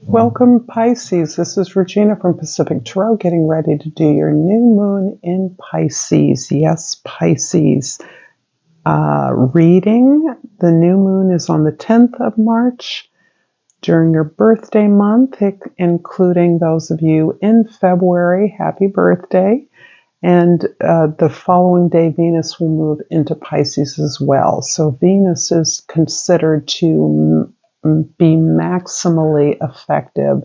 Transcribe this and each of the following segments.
Welcome, Pisces. This is Regina from Pacific Tarot, getting ready to do your new moon in Pisces. Yes, Pisces. Reading. The new moon is on the 10th of March during your birthday month, including those of you in February. Happy birthday. And the following day, Venus will move into Pisces as well. So Venus is considered to be maximally effective,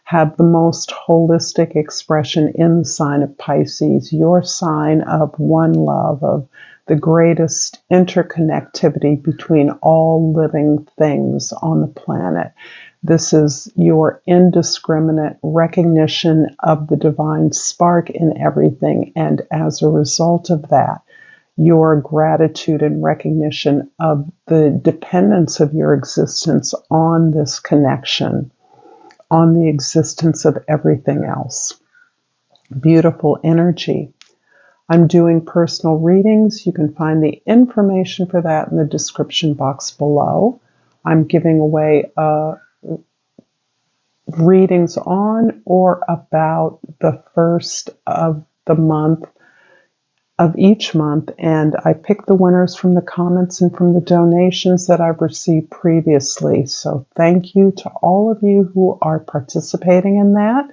have the most holistic expression in the sign of Pisces, your sign of one love, of the greatest interconnectivity between all living things on the planet. This is your indiscriminate recognition of the divine spark in everything, and as a result of that, your gratitude and recognition of the dependence of your existence on this connection, on the existence of everything else. Beautiful energy. I'm doing personal readings. You can find the information for that in the description box below. I'm giving away readings on or about the first of the month, of each month, and I pick the winners from the comments and from the donations that I've received previously. So thank you to all of you who are participating in that.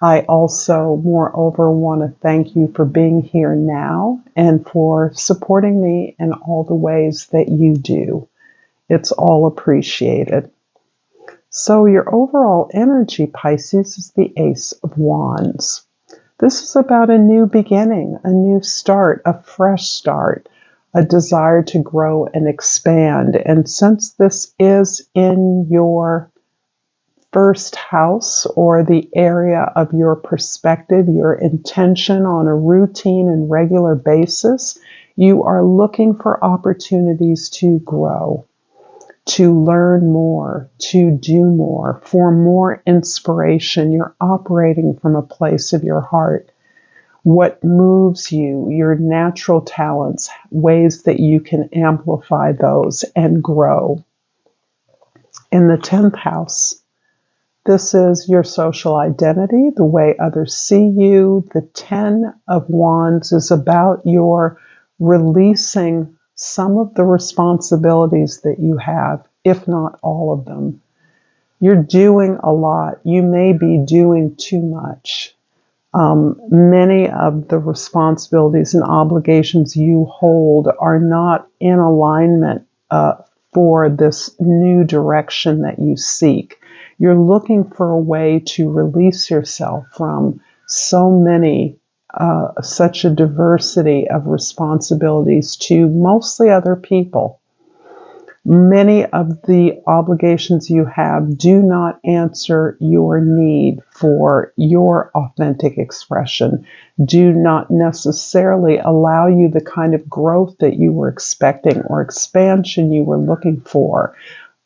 I also, moreover, want to thank you for being here now and for supporting me in all the ways that you do. It's all appreciated. So your overall energy, Pisces, is the Ace of Wands. This is about a new beginning, a new start, a fresh start, a desire to grow and expand. And since this is in your first house, or the area of your perspective, your intention on a routine and regular basis, you are looking for opportunities to grow, to learn more, to do more, for more inspiration. You're operating from a place of your heart. What moves you, your natural talents, ways that you can amplify those and grow. In the 10th house, this is your social identity, the way others see you. The 10 of Wands is about your releasing some of the responsibilities that you have, if not all of them. You're doing a lot. You may be doing too much. Many of the responsibilities and obligations you hold are not in alignment for this new direction that you seek. You're looking for a way to release yourself from so many such a diversity of responsibilities to mostly other people. Many of the obligations you have do not answer your need for your authentic expression, do not necessarily allow you the kind of growth that you were expecting or expansion you were looking for.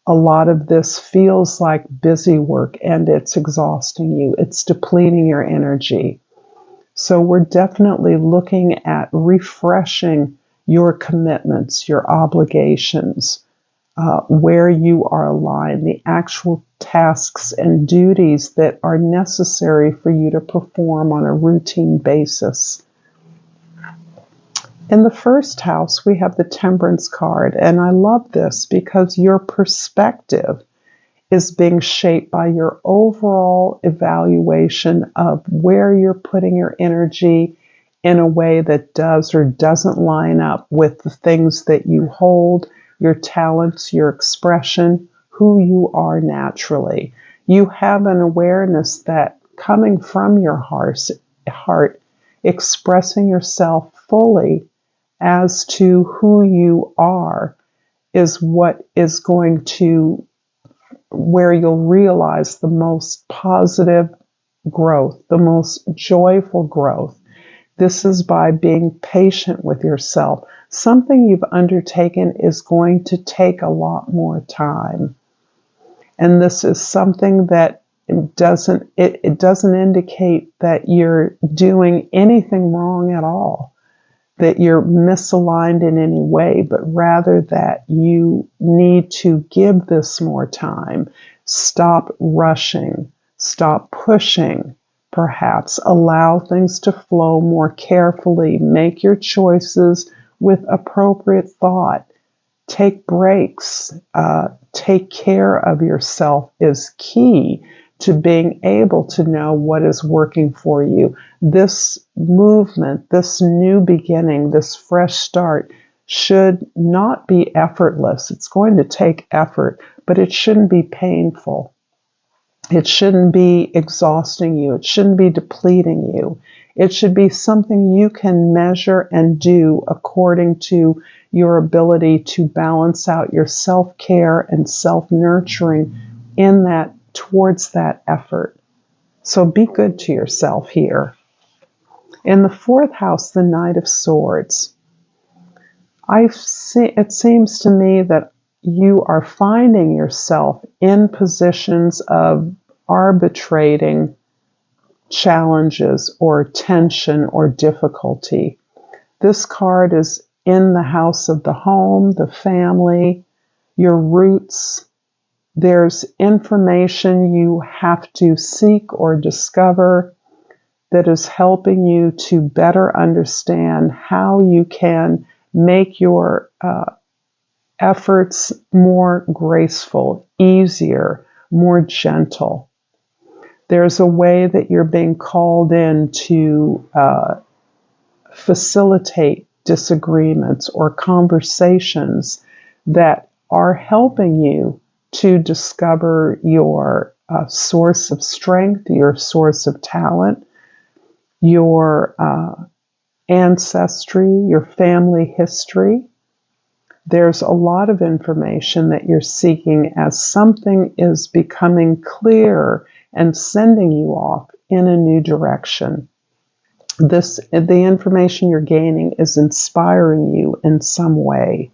A lot of this feels like busy work, and it's exhausting you. It's depleting your energy. So we're definitely looking at refreshing your commitments, your obligations, where you are aligned, the actual tasks and duties that are necessary for you to perform on a routine basis. In the first house, we have the Temperance card, and I love this because your perspective is being shaped by your overall evaluation of where you're putting your energy in a way that does or doesn't line up with the things that you hold, your talents, your expression, who you are naturally. You have an awareness that coming from your heart, expressing yourself fully as to who you are is what is going to, where you'll realize the most positive growth, the most joyful growth. This is by being patient with yourself. Something you've undertaken is going to take a lot more time. And this is something that it doesn't indicate that you're doing anything wrong at all, that you're misaligned in any way, but rather that you need to give this more time. Stop rushing. Stop pushing. Perhaps allow things to flow more carefully. Make your choices with appropriate thought. Take breaks. Take care of yourself is key to being able to know what is working for you. This movement, this new beginning, this fresh start should not be effortless. It's going to take effort, but it shouldn't be painful. It shouldn't be exhausting you. It shouldn't be depleting you. It should be something you can measure and do according to your ability to balance out your self-care and self-nurturing in that, towards that effort. So be good to yourself here. In the fourth house, the Knight of Swords, it seems to me that you are finding yourself in positions of arbitrating challenges or tension or difficulty. This card is in the house of the home, the family, your roots. There's information you have to seek or discover that is helping you to better understand how you can make your efforts more graceful, easier, more gentle. There's a way that you're being called in to facilitate disagreements or conversations that are helping you to discover your source of strength, your source of talent, your ancestry, your family history. There's a lot of information that you're seeking as something is becoming clear and sending you off in a new direction. The information you're gaining is inspiring you in some way,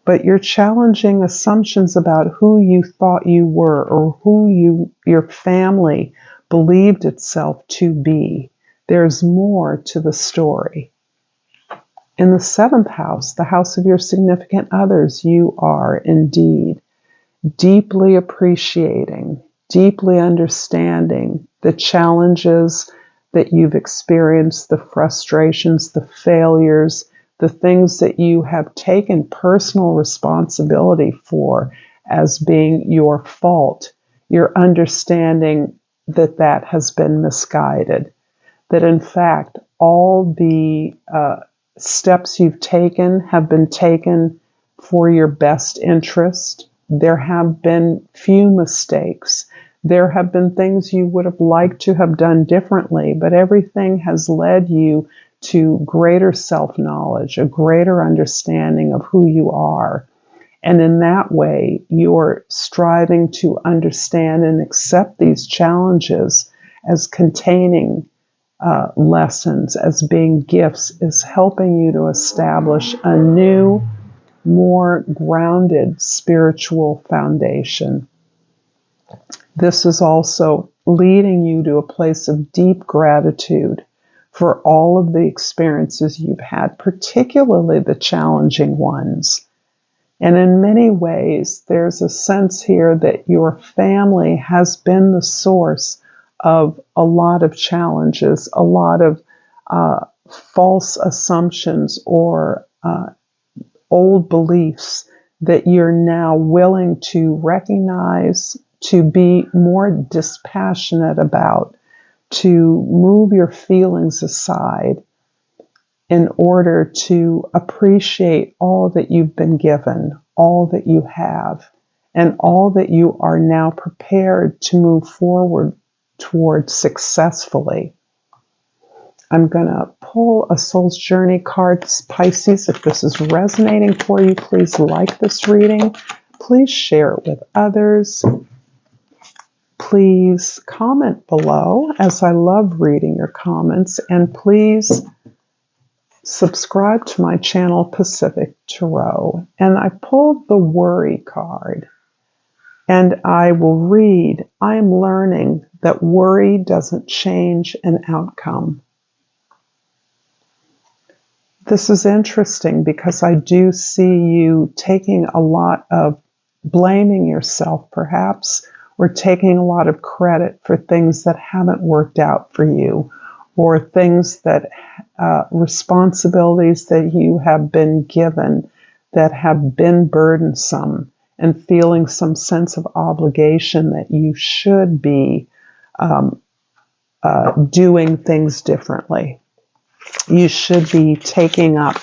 but you're challenging assumptions about who you thought you were or who your family believed itself to be. There's more to the story. In the seventh house, the house of your significant others, you are indeed deeply appreciating, deeply understanding the challenges that you've experienced, the frustrations, the failures, the things that you have taken personal responsibility for as being your fault. You're understanding that that has been misguided, that in fact all the steps you've taken have been taken for your best interest. There have been few mistakes. There have been things you would have liked to have done differently, but everything has led you to greater self-knowledge, a greater understanding of who you are. And in that way, you're striving to understand and accept these challenges as containing lessons, as being gifts, is helping you to establish a new, more grounded spiritual foundation. This is also leading you to a place of deep gratitude for all of the experiences you've had, particularly the challenging ones. And in many ways, there's a sense here that your family has been the source of a lot of challenges, a lot of false assumptions or old beliefs that you're now willing to recognize, to be more dispassionate about, to move your feelings aside in order to appreciate all that you've been given, all that you have, and all that you are now prepared to move forward towards successfully. I'm going to pull a Soul's Journey card, Pisces. If this is resonating for you, please like this reading. Please share it with others. Please comment below, as I love reading your comments. And please subscribe to my channel, Pacific Tarot. And I pulled the Worry card. And I will read, I am learning that worry doesn't change an outcome. This is interesting because I do see you taking a lot of blaming yourself, perhaps, or taking a lot of credit for things that haven't worked out for you, or things that responsibilities that you have been given that have been burdensome, and feeling some sense of obligation that you should be doing things differently. You should be taking up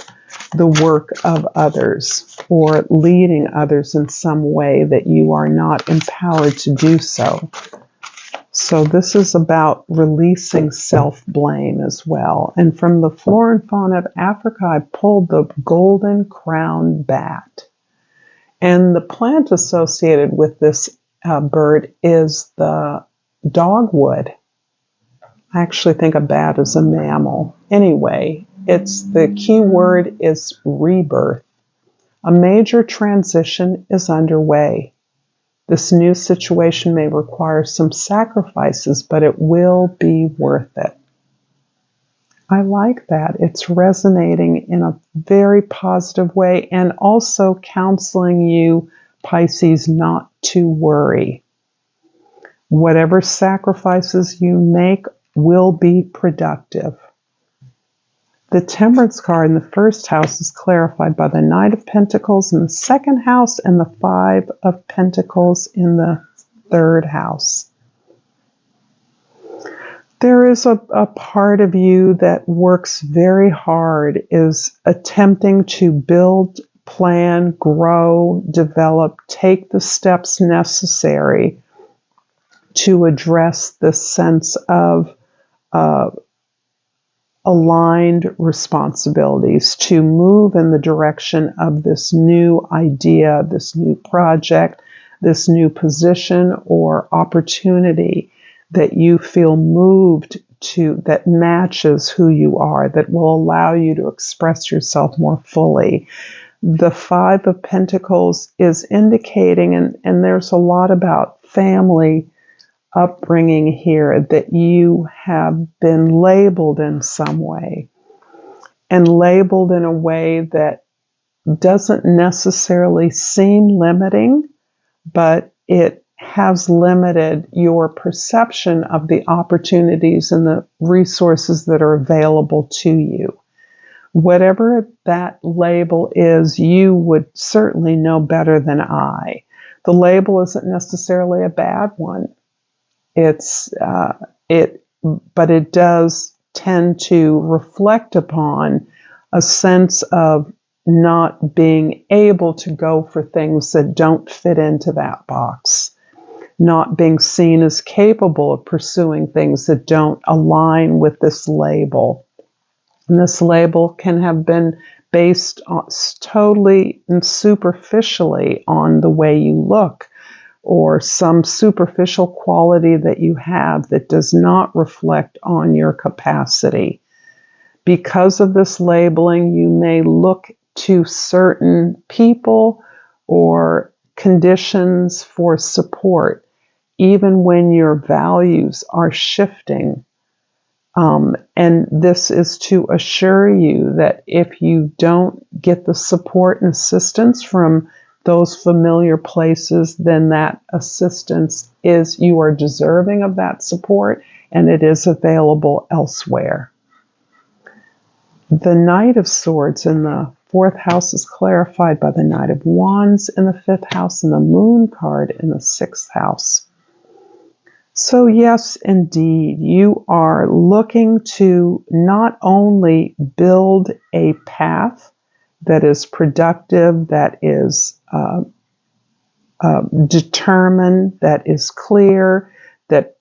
the work of others or leading others in some way that you are not empowered to do so. So this is about releasing self-blame as well. And from the Flora and Fauna of Africa, I pulled the golden crown bat. And the plant associated with this bird is the dogwood. I actually think a bat is a mammal. Anyway, the key word is rebirth. A major transition is underway. This new situation may require some sacrifices, but it will be worth it. I like that. It's resonating in a very positive way, and also counseling you, Pisces, not to worry. Whatever sacrifices you make will be productive. The Temperance card in the first house is clarified by the Knight of Pentacles in the second house and the Five of Pentacles in the third house. There is a part of you that works very hard, is attempting to build, plan, grow, develop, take the steps necessary to address this sense of aligned responsibilities, to move in the direction of this new idea, this new project, this new position or opportunity that you feel moved to, that matches who you are, that will allow you to express yourself more fully. The Five of Pentacles is indicating, and there's a lot about family upbringing here, that you have been labeled in some way, and labeled in a way that doesn't necessarily seem limiting, but it has limited your perception of the opportunities and the resources that are available to you. Whatever that label is, you would certainly know better than I. The label isn't necessarily a bad one. But it does tend to reflect upon a sense of not being able to go for things that don't fit into that box, not being seen as capable of pursuing things that don't align with this label. And this label can have been based totally and superficially on the way you look, or some superficial quality that you have that does not reflect on your capacity. Because of this labeling, you may look to certain people or conditions for support, even when your values are shifting. And this is to assure you that if you don't get the support and assistance from those familiar places, then that assistance is, you are deserving of that support, and it is available elsewhere. The Knight of Swords in the fourth house is clarified by the Knight of Wands in the fifth house and the Moon card in the sixth house. So yes, indeed, you are looking to not only build a path that is productive, that is determined, that is clear, that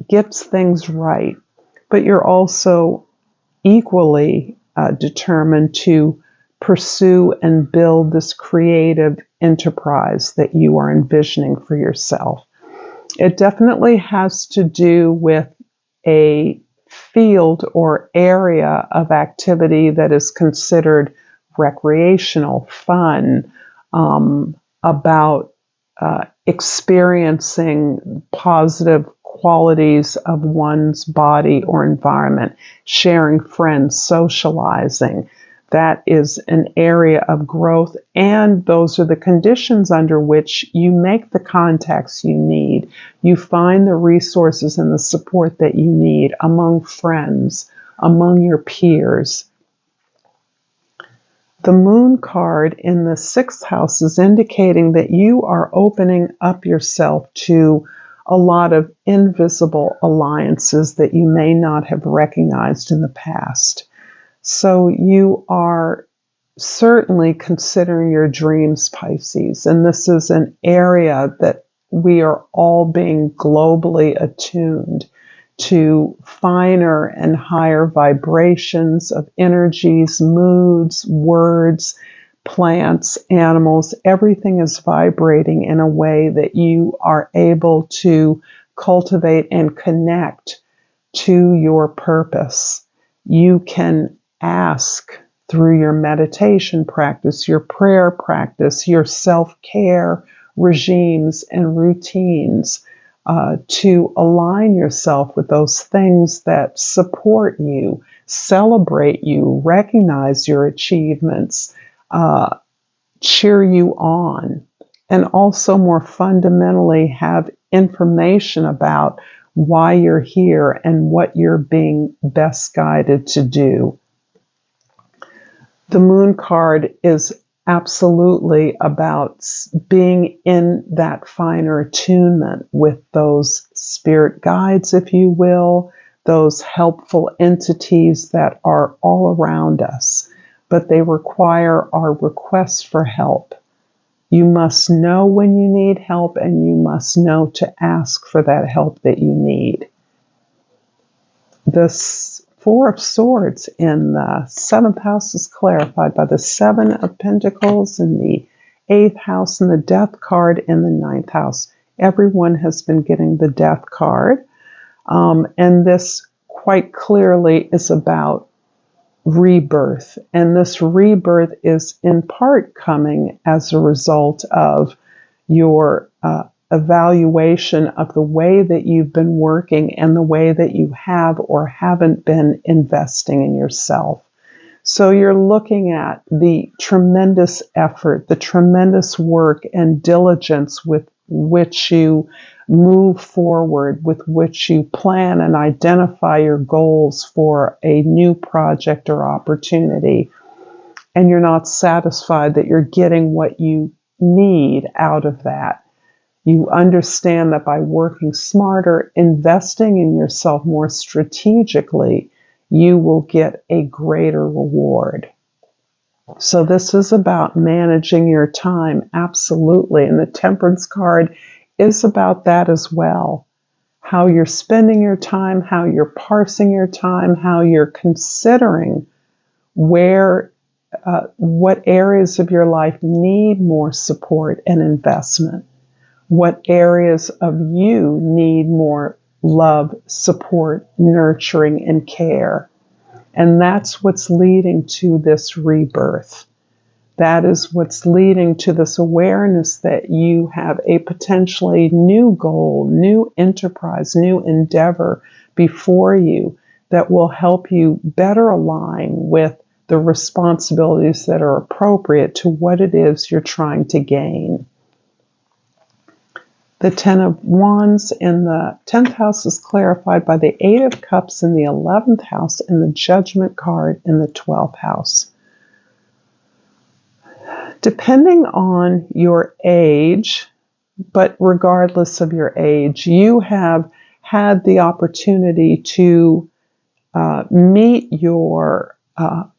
gets things right, but you're also equally determined to pursue and build this creative enterprise that you are envisioning for yourself. It definitely has to do with a field or area of activity that is considered recreational, fun, about experiencing positive qualities of one's body or environment, sharing friends, socializing. That is an area of growth, and those are the conditions under which you make the contacts you need need. You find the resources and the support that you need among friends, among your peers. The Moon card in the 6th house is indicating that you are opening up yourself to a lot of invisible alliances that you may not have recognized in the past. So you are certainly considering your dreams, Pisces, and this is an area that we are all being globally attuned to finer and higher vibrations of energies, moods, words, plants, animals. Everything is vibrating in a way that you are able to cultivate and connect to your purpose. You can ask through your meditation practice, your prayer practice, your self-care regimes and routines to align yourself with those things that support you, celebrate you, recognize your achievements, cheer you on, and also more fundamentally have information about why you're here and what you're being best guided to do. The Moon card is absolutely about being in that finer attunement with those spirit guides, if you will, those helpful entities that are all around us, but they require our request for help. You must know when you need help, and you must know to ask for that help that you need. The 4 of Swords in the 7th house is clarified by the 7 of Pentacles in the 8th house and the Death card in the 9th house. Everyone has been getting the Death card. And this quite clearly is about rebirth. And this rebirth is in part coming as a result of your evaluation of the way that you've been working and the way that you have or haven't been investing in yourself. So you're looking at the tremendous effort, the tremendous work and diligence with which you move forward, with which you plan and identify your goals for a new project or opportunity. And you're not satisfied that you're getting what you need out of that. You understand that by working smarter, investing in yourself more strategically, you will get a greater reward. So this is about managing your time, absolutely. And the Temperance card is about that as well. How you're spending your time, how you're parsing your time, how you're considering what areas of your life need more support and investment. What areas of you need more love, support, nurturing, and care. And that's what's leading to this rebirth. That is what's leading to this awareness that you have a potentially new goal, new enterprise, new endeavor before you that will help you better align with the responsibilities that are appropriate to what it is you're trying to gain. The 10 of Wands in the 10th house is clarified by the 8 of Cups in the 11th house and the Judgment card in the 12th house. Depending on your age, but regardless of your age, you have had the opportunity to meet your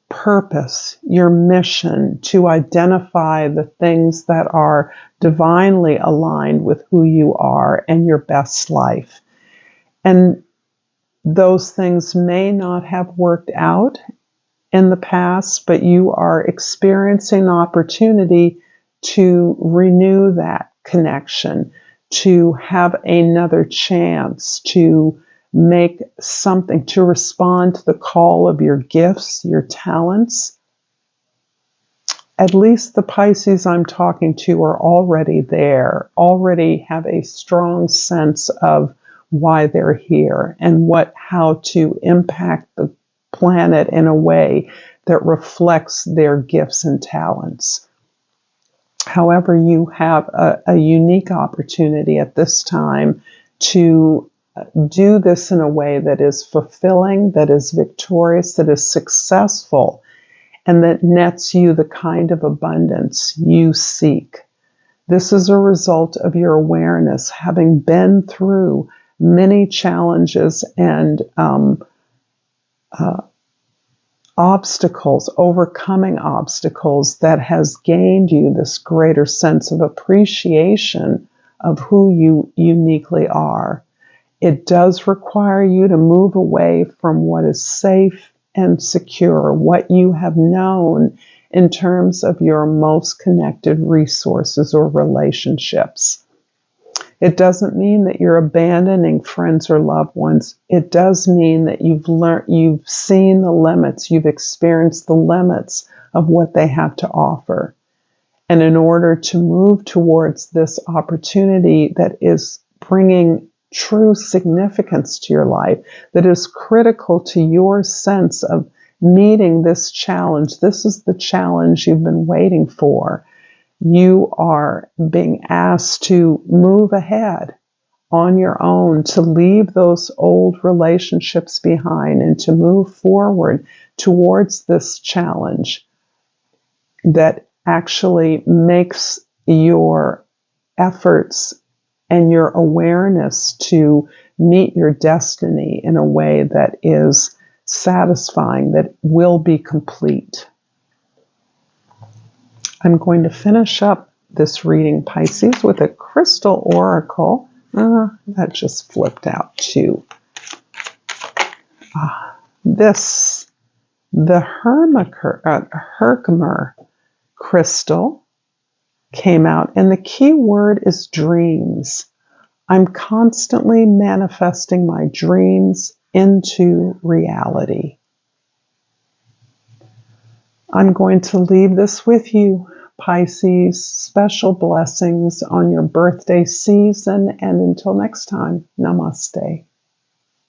purpose, your mission, to identify the things that are divinely aligned with who you are and your best life. And those things may not have worked out in the past, but you are experiencing an opportunity to renew that connection, to have another chance to make something, to respond to the call of your gifts, your talents. At least the Pisces I'm talking to are already there, already have a strong sense of why they're here and how to impact the planet in a way that reflects their gifts and talents. However, you have a unique opportunity at this time to do this in a way that is fulfilling, that is victorious, that is successful, and that nets you the kind of abundance you seek. This is a result of your awareness, having been through many challenges and obstacles, overcoming obstacles, that has gained you this greater sense of appreciation of who you uniquely are. It does require you to move away from what is safe and secure, what you have known in terms of your most connected resources or relationships. It doesn't mean that you're abandoning friends or loved ones. It does mean that you've seen the limits, you've experienced the limits of what they have to offer. And in order to move towards this opportunity that is bringing true significance to your life, that is critical to your sense of meeting this challenge, this is the challenge you've been waiting for. You are being asked to move ahead on your own, to leave those old relationships behind and to move forward towards this challenge that actually makes your efforts and your awareness to meet your destiny in a way that is satisfying, that will be complete. I'm going to finish up this reading, Pisces, with a crystal oracle. That just flipped out too. The Herkimer crystal came out, and the key word is dreams. I'm constantly manifesting my dreams into reality. I'm going to leave this with you, Pisces. Special blessings on your birthday season, and until next time, Namaste.